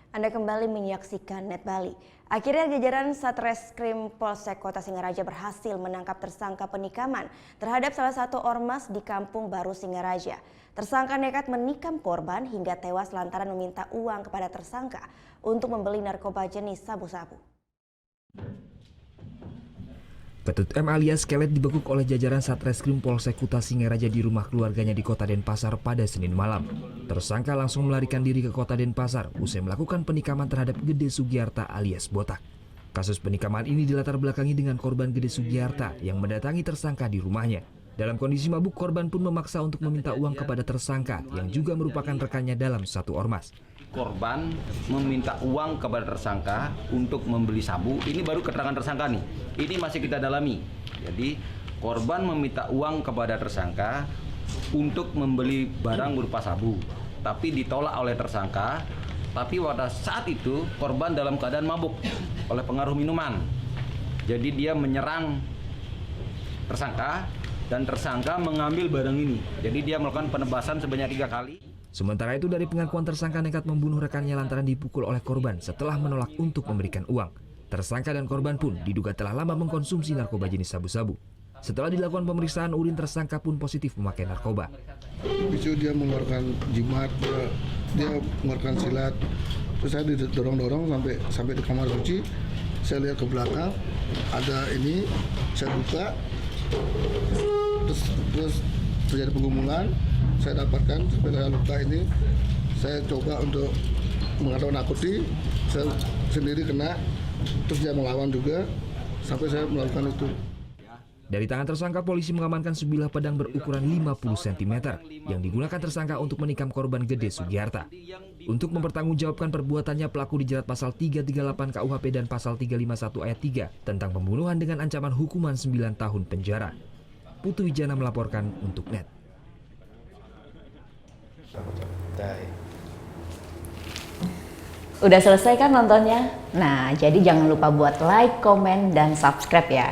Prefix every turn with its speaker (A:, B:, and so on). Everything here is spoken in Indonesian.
A: Anda kembali menyaksikan Net Bali. Akhirnya jajaran Satreskrim Polsek Kota Singaraja berhasil menangkap tersangka penikaman terhadap salah satu ormas di Kampung Baru Singaraja. Tersangka nekat menikam korban hingga tewas lantaran meminta uang kepada tersangka untuk membeli narkoba jenis sabu-sabu.
B: Ketut M alias Kelet dibekuk oleh jajaran Satreskrim Polsek Kota Singaraja di rumah keluarganya di Kota Denpasar pada Senin malam. Tersangka langsung melarikan diri ke Kota Denpasar usai melakukan penikaman terhadap Gede Sugiarta alias Botak. Kasus penikaman ini dilatar belakangi dengan korban Gede Sugiarta yang mendatangi tersangka di rumahnya. Dalam kondisi mabuk, korban pun memaksa untuk meminta uang kepada tersangka yang juga merupakan rekannya dalam satu ormas.
C: Korban meminta uang kepada tersangka untuk membeli sabu. Ini baru keterangan tersangka nih. Ini masih kita dalami. Jadi korban meminta uang kepada tersangka untuk membeli barang berupa sabu, tapi ditolak oleh tersangka. Tapi pada saat itu korban dalam keadaan mabuk oleh pengaruh minuman. Jadi dia menyerang tersangka dan tersangka mengambil barang ini. Jadi dia melakukan penebasan sebanyak 3 kali.
B: Sementara itu dari pengakuan tersangka nekat membunuh rekannya lantaran dipukul oleh korban setelah menolak untuk memberikan uang. Tersangka dan korban pun diduga telah lama mengkonsumsi narkoba jenis sabu-sabu. Setelah dilakukan pemeriksaan urin, tersangka pun positif memakai narkoba.
D: Itu dia mengeluarkan jimat, dia mengeluarkan silat. Terus saya didorong-dorong sampai di kamar suci. Saya lihat ke belakang, ada ini, saya buka, terus terjadi penggumulan. Saya dapatkan sampai saya luka ini. Saya coba untuk mengatakan nakuti, saya sendiri kena, terus dia melawan juga sampai saya melakukan itu.
B: Dari tangan tersangka, polisi mengamankan sebilah pedang berukuran 50 cm yang digunakan tersangka untuk menikam korban Gede Sugiarta. Untuk mempertanggungjawabkan perbuatannya, pelaku dijerat pasal 338 KUHP dan pasal 351 ayat 3 tentang pembunuhan dengan ancaman hukuman 9 tahun penjara. Putu Wijana melaporkan untuk Net.
E: Udah selesai kan nontonnya? Nah, jadi jangan lupa buat like, komen, dan subscribe ya.